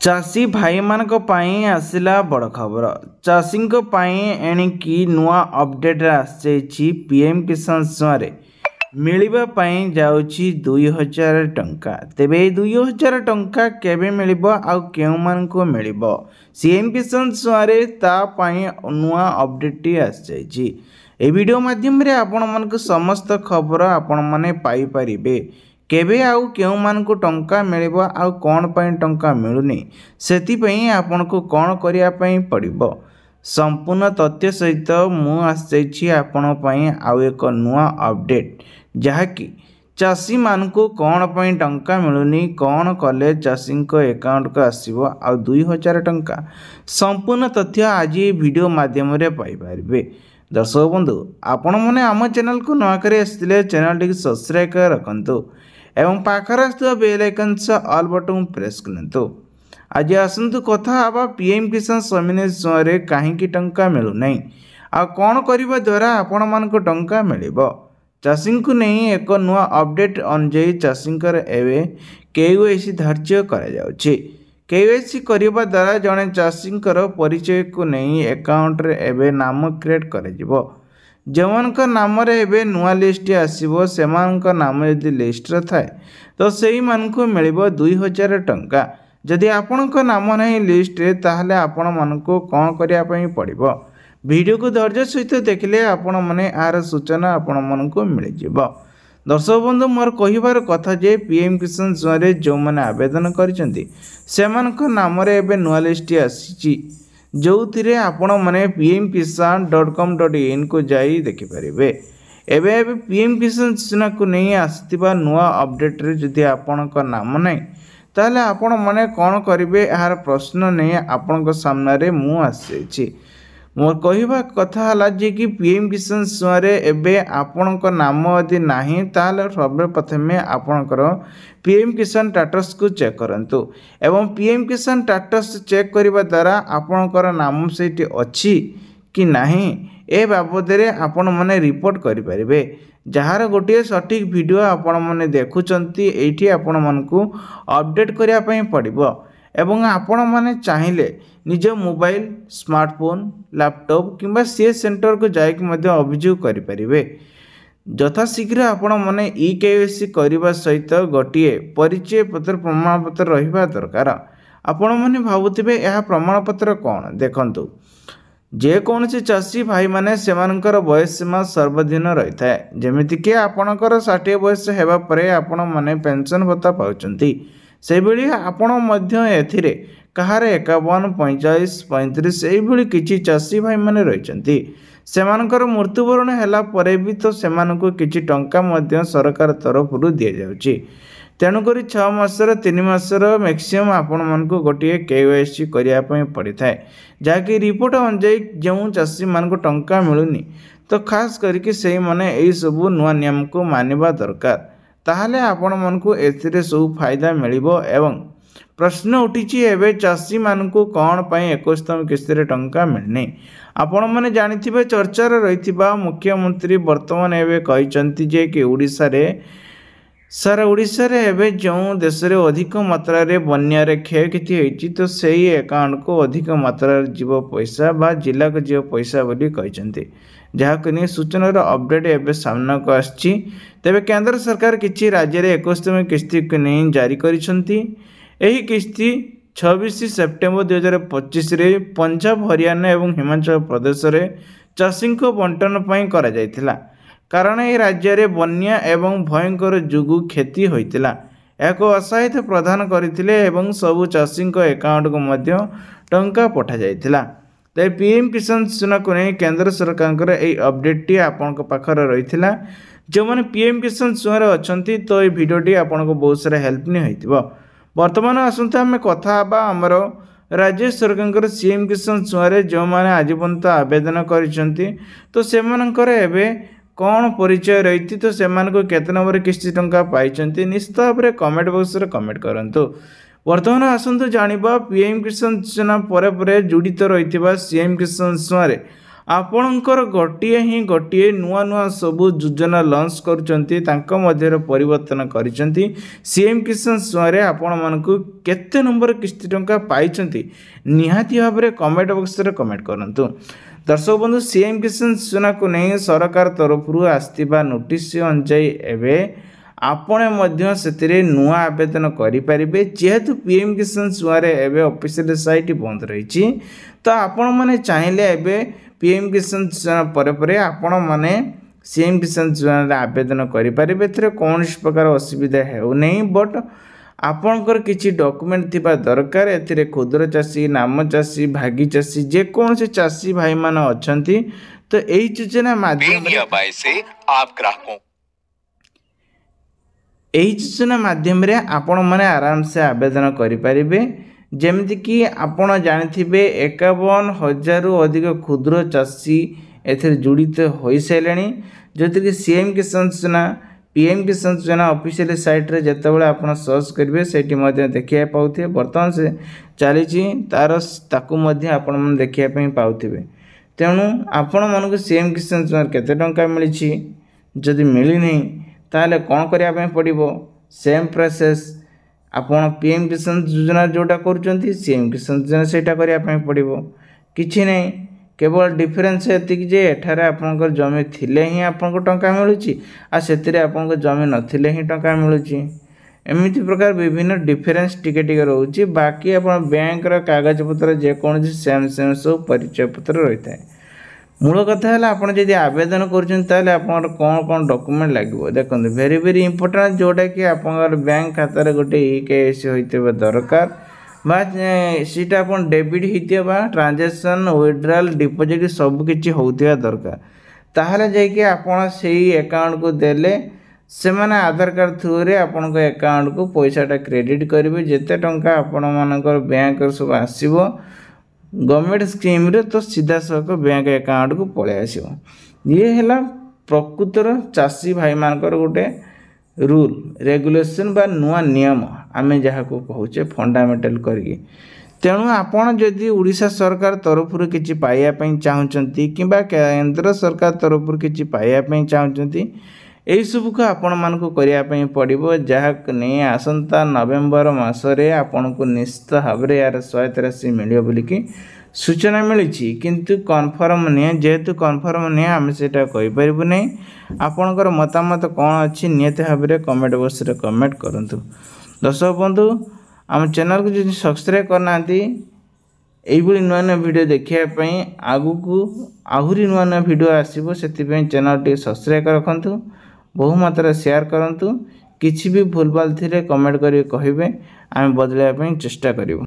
चाषी भाई मानक पई आसिला बड़ खबर। चाषी एणिकी नुआ अपडेट आसी पीएम किसान रे मिलिबा पई जाउची 2000 टंका। तेबे 2000 टंका केबे मिलिबो आ केउ मानको मिलिबो सीएम किसान रे ता पई नुआ अपडेट आसी। ए वीडियो माध्यम रे आपण मानक समस्त खबर आपण माने पाई परिबे। केबे आउ केउ मानको टंका मिलिबो आ कोन पई टंका मिलुनी सेति पई आपनको कोन करिया पई पड़िबो संपूर्ण तथ्य सहित मु आछि आपण पई आउ एक नुआ अपडेट जहाँकि चाषी मानको कोन पई टंका मिलुनी कोन कले चाषी को अकाउंट को आसीबो आ 2000 टंका संपूर्ण तथ्य आज वीडियो माध्यम रे पाई परिबे। दर्शक बंधु आपण माने आम चैनल को नवा करे आस्तिले चैनल टी सब्सक्राइब कर रखंतु एवं पाखर आसुवा बेल आइकन से ऑल बटन प्रेस करंतु। आज आसंतु कथा आबा पीएम किसान सम्मान रे काहेकि टंका मिलु नहीं आ कोन करिबा द्वारा आपण मानको टंका मिलिबो चाषी को नहीं एक नुआ अपडेट अनुजाई चाषी एवं केवाईसी धार्य करा जाउछि। केवाईसी करिबा द्वारा जने चाषी परिचय को नहीं अकाउंट रे एवं नाम क्रिएट करा जिवो जवानक नाम रे एबे नुआ लिस्ट आसीबो सेमानक नाम यदि लिस्ट रे थाए तो सेही मानकु मिलिबो 2000 टंका। जदि आपणक नाम नहीं लिस्ट रे ताहले आपण मानकु कोन करिया पई पड़िबो वीडियो को धैर्य सहित देखले आपण माने आर सूचना आपण मानकु मिल जिवो। दर्शक बंधु मोर कहिबार कथा जे पीएम किसान रे जो माने आवेदन करिसेंती सेमानक नाम रे एबे नुआ लिस्ट आसीची जो थिरे आपण माने pmkisan.com.in को जाई देखि परिबे। एबे पीएम किसान योजना को नहीं आस्तिबा नुआ अपडेट रे जदि आपणक नाम नहीं ताले आपण माने कोन करिवे यार प्रश्न नहीं आपणक सामने रे मु आसी। मोर कहिबा कथा हला जे कि पीएम किसान रे एबे आपणक नाम यदि नाही ताले सर्वप्रथमे आपणकर पीएम किसान स्टेटस को चेक करंतु एवं पीएम किसान स्टेटस चेक करिबा द्वारा आपणकर नाम सेठी अछि कि नाही ए बाबद रे आपण माने रिपोर्ट करि परिबे। जहार गोटे सटीक वीडियो आपण माने देखुचंती एठी आपण मानकु अपडेट करिया पई पड़िबो एवं आपण माने चाहिले निज मोबाइल स्मार्टफोन लैपटॉप किंबा सीएस सेंटर को जाई कि मध्य अभियोग करि परिबे। यथाशीघ्र आपण माने केवाईसी करबा सहित गोटे परिचय पत्र प्रमाण पत्र रहिबा दरकार। आपण माने भाबुथिबे यह प्रमाण पत्र कोन देखंतु जे कौन से चाषी भाई माने सेमानकर बयस सीमा सर्वदिन रही थाए जेमिति कि आपणकर 60 बयस हेबा परे आपण माने पेंशन भत्ता पाउचंती से बेली आपण मध्य एथिरे कहारे 51 45 35 एई भली किछि चाषी भाई माने रहिचंती सेमानकर मृत्युवरण हैला परे भी तो सेमानको किछि टंका मध्य सरकार तरफ रु दिया जाउची। तेणुकरी 6 मासर 3 मासर मैक्सिमम आपण मानको गोटे केवाईसी करिया पई पड़ी थाए जाकि रिपोर्ट अनुजाई जो चाषी मानको टंका मिलुनी तो खास करके से माने एई सब नुआ नियम को मानिबा दरकार ताहले आपण मानको एथिरे सब फायदा मिलिबो। एवं प्रश्न उठिछि एबे चाषी मानको कोन पई 21तम किस्ती रे टंका मिलनी आपण माने जानिथिबे चर्चा रे रहिथिबा मुख्यमंत्री वर्तमान एबे कहिसंती जे कि ओडिसा रे सारा ओडिशा रे एबे जो देश रे अधिक मात्रा रे बन्या रे क्षयक्षति होइछि तो सेही अकाउंट को अधिक मात्रा रे जीव पैसा बा जिला को जीव पैसा बोली कहिसंती जहाक नै सूचना रो अपडेट एबे सामना को आछि। तेबे केंद्र सरकार किछि राज्य रे 21तम किस्ती को नै जारी करिसंती। एही किस्ती 26 सेप्टेम्बर 2025 रे पंजाब हरियाणा एवं हिमाचल प्रदेश रे चाषी को बंटन पई करा जायतिला कारण ए राज्य रे बन्या एवं भयंकर जुगु क्षति होइतिला एको असहायता प्रदान करथिले एवं सब चाषी को अकाउंट को मध्य टंका पठा जायतिला। ते पीएम किसान योजना को नै केंद्र सरकार ए अपडेट टी आपन को पाखर रहितिला जो माने पीएम किसान योजना रे अछंती तो ए वीडियो टी आपन को बहुत सारा हेल्प नि होइतिबो। वर्तमान आसंता हमें कथा बा हमरो राज्य सरकार सीएम किसान योजना रे जो माने आज पर्यंत आवेदन करिसंती तो सेमानकर एबे कौन परिचय रही तो सेमान को केते नंबर किस्ती टंका पाइचंती निश्चित भाव में कमेंट बॉक्स रे कमेंट करंतु। वर्तमान आसंतु जानिबा पीएम किसान योजना परे परे जुड़ित रहिथिबा सीएम किसान योजना रे ଆପଣଙ୍କର ଗୋଟିଏ ନୂଆ ସବୁ ଯୋଜନା ଲଞ୍ଚ କରୁଛନ୍ତି, ତାଙ୍କ ମଧ୍ୟରେ ପରିବର୍ତ୍ତନ କରିଛନ୍ତି। ସିଏମ୍ କିଷାନ ସୁଆରେ ଆପଣମାନଙ୍କୁ କେତେ ନମ୍ବର କିସ୍ତି ଟଙ୍କା ପାଇଛନ୍ତି ନିହାତି ଭାବରେ କମେଣ୍ଟ ବକ୍ସରେ କମେଣ୍ଟ କରନ୍ତୁ। ଦର୍ଶକ ବନ୍ଧୁ, ସିଏମ୍ କିଷାନ ଯୋଜନାକୁ ନେଇ ସରକାର ତରଫରୁ ଆସିଥିବା ନୋଟିସ୍ ଅନୁଯାୟୀ ଏବେ ଆପଣ ମଧ୍ୟ ସେଥିରେ ନୂଆ ଆବେଦନ କରିପାରିବେ। ଯେହେତୁ ପିଏମ୍ କିଷାନ ସୁଆରେ ଏବେ ଅଫିସିଆଲ ସାଇଟ୍ ବନ୍ଦ ରହିଛି, ତ ଆପଣମାନେ ଚାହିଁଲେ ଏବେ ପିଏମ୍ କିଷାନ ଯୋଜନା ପରେ ଆପଣମାନେ ସିଏମ୍ କିଷାନ ଯୋଜନାରେ ଆବେଦନ କରିପାରିବେ। ଏଥିରେ କୌଣସି ପ୍ରକାର ଅସୁବିଧା ହେଉନାହିଁ। ବଟ୍ ଆପଣଙ୍କର କିଛି ଡକୁମେଣ୍ଟ ଥିବା ଦରକାର। ଏଥିରେ କ୍ଷୁଦ୍ର ଚାଷୀ, ନାମ ଚାଷୀ, ଭାଗୀ ଚାଷୀ, ଯେକୌଣସି ଚାଷୀ ଭାଇମାନେ ଅଛନ୍ତି, ତ ଏହି ଯୋଜନା ମାଧ୍ୟମରେ ଆପଣମାନେ ଆରାମସେ ଆବେଦନ କରିପାରିବେ। ଯେମିତିକି ଆପଣ ଜାଣିଥିବେ 51,000ରୁ ଅଧିକ କ୍ଷୁଦ୍ର ଚାଷୀ ଏଥିରେ ଜଡ଼ିତ ହୋଇସାରିଲେଣି। ଯେଉଁଥିରେ ସିଏମ୍ କିଷାନ ଯୋଜନା, ପିଏମ୍ କିଷାନ ଯୋଜନା ଅଫିସିଆଲ ସାଇଟ୍ରେ ଯେତେବେଳେ ଆପଣ ସର୍ଚ୍ଚ କରିବେ ସେଇଠି ମଧ୍ୟ ଦେଖିବାକୁ ପାଉଥିବେ। ବର୍ତ୍ତମାନ ସେ ଚାଲିଛି, ତାକୁ ମଧ୍ୟ ଆପଣମାନେ ଦେଖିବା ପାଇଁ ପାଉଥିବେ। ତେଣୁ ଆପଣମାନଙ୍କୁ ସିଏମ୍ କିଷାନ ଯୋଜନାରେ କେତେ ଟଙ୍କା ମିଳିଛି, ଯଦି ମିଳିନାହିଁ ତାହେଲେ କ'ଣ କରିବା ପାଇଁ ପଡ଼ିବ? ସେମ୍ ପ୍ରୋସେସ୍ ଆପଣ ପିଏମ୍ କିଷାନ ଯୋଜନା ଯେଉଁଟା କରୁଛନ୍ତି, ସିଏମ୍ କିଷାନ ଯୋଜନା ସେଇଟା କରିବା ପାଇଁ ପଡ଼ିବ। କିଛି ନାହିଁ, କେବଳ ଡିଫରେନ୍ସ ଏତିକି ଯେ ଏଠାରେ ଆପଣଙ୍କର ଜମି ଥିଲେ ହିଁ ଆପଣଙ୍କୁ ଟଙ୍କା ମିଳୁଛି, ଆଉ ସେଥିରେ ଆପଣଙ୍କ ଜମି ନଥିଲେ ହିଁ ଟଙ୍କା ମିଳୁଛି। ଏମିତି ପ୍ରକାର ବିଭିନ୍ନ ଡିଫରେନ୍ସ ଟିକେ ରହୁଛି। ବାକି ଆପଣ ବ୍ୟାଙ୍କର କାଗଜପତ୍ର ଯେକୌଣସି ସେମ୍ ସବୁ ପରିଚୟ ପତ୍ର ରହିଥାଏ। ମୂଳ କଥା ହେଲା ଆପଣ ଯଦି ଆବେଦନ କରୁଛନ୍ତି ତାହେଲେ ଆପଣଙ୍କର କ'ଣ ଡକୁମେଣ୍ଟ ଲାଗିବ ଦେଖନ୍ତୁ। ଭେରି ଇମ୍ପୋର୍ଟାଣ୍ଟ, ଯେଉଁଟାକି ଆପଣଙ୍କର ବ୍ୟାଙ୍କ ଖାତାରେ ଗୋଟେ EKYC ହୋଇଥିବା ଦରକାର, ବା ସେଇଟା ଆପଣ ଡେବିଟ୍ ହେଇଥିବା ବା ଟ୍ରାଞ୍ଜାକ୍ସନ୍, ୱିଥଡ୍ରଲ୍, ଡିପୋଜିଟ୍ ସବୁକିଛି ହେଉଥିବା ଦରକାର। ତାହେଲେ ଯାଇକି ଆପଣ ସେଇ ଆକାଉଣ୍ଟକୁ ଦେଲେ ସେମାନେ ଆଧାର କାର୍ଡ଼ ଥ୍ରୁରେ ଆପଣଙ୍କ ଆକାଉଣ୍ଟକୁ ପଇସାଟା କ୍ରେଡ଼ିଟ୍ କରିବେ। ଯେତେ ଟଙ୍କା ଆପଣମାନଙ୍କର ବ୍ୟାଙ୍କରେ ସବୁ ଆସିବ ଗଭର୍ଣ୍ଣମେଣ୍ଟ ସ୍କିମ୍ରେ, ତ ସିଧାସଳଖ ବ୍ୟାଙ୍କ ଆକାଉଣ୍ଟକୁ ପଳାଇ ଆସିବ। ଇଏ ହେଲା ପ୍ରକୃତର ଚାଷୀ ଭାଇମାନଙ୍କର ଗୋଟେ ରୁଲ୍ ରେଗୁଲେସନ୍ ବା ନୂଆ ନିୟମ, ଆମେ ଯାହାକୁ କହୁଛେ ଫଣ୍ଡାମେଣ୍ଟାଲ କରିକି। ତେଣୁ ଆପଣ ଯଦି ଓଡ଼ିଶା ସରକାର ତରଫରୁ କିଛି ପାଇବା ପାଇଁ ଚାହୁଁଛନ୍ତି କିମ୍ବା କେନ୍ଦ୍ର ସରକାର ତରଫରୁ କିଛି ପାଇବା ପାଇଁ ଚାହୁଁଛନ୍ତି, ଏହିସବୁକୁ ଆପଣମାନଙ୍କୁ କରିବା ପାଇଁ ପଡ଼ିବ। ଯାହାକୁ ନେଇ ଆସନ୍ତା ନଭେମ୍ବର ମାସରେ ଆପଣଙ୍କୁ ନିଶ୍ଚିତ ଭାବରେ ଏହାର ସହାୟତା ରାଶି ମିଳିବ ବୋଲିକି ସୂଚନା ମିଳିଛି। କିନ୍ତୁ କନଫର୍ମ ନୁହେଁ, ଯେହେତୁ କନଫର୍ମ ନୁହେଁ ଆମେ ସେଇଟା କହିପାରିବୁ ନାହିଁ। ଆପଣଙ୍କର ମତାମତ କ'ଣ ଅଛି ନିହାତି ଭାବରେ କମେଣ୍ଟ ବକ୍ସରେ କମେଣ୍ଟ କରନ୍ତୁ। ଦର୍ଶକ ବନ୍ଧୁ, ଆମ ଚ୍ୟାନେଲକୁ ଯଦି ସବସ୍କ୍ରାଇବ୍ କରିନାହାନ୍ତି, এইଭଳି ନୂଆ ଭିଡ଼ିଓ ଦେଖିବା ପାଇଁ ଆଗକୁ ଆହୁରି ନୂଆ ଭିଡ଼ିଓ ଆସିବ, ସେଥିପାଇଁ ଚ୍ୟାନେଲଟି ସବସ୍କ୍ରାଇବ୍ ରଖନ୍ତୁ, ବହୁ ମାତ୍ରାରେ ସେୟାର କରନ୍ତୁ। କିଛି ବି ଭୁଲଭାଲ ଥିଲେ କମେଣ୍ଟ କରି କହିବେ, ଆମେ ବଦଳାଇବା ପାଇଁ ଚେଷ୍ଟା କରିବୁ।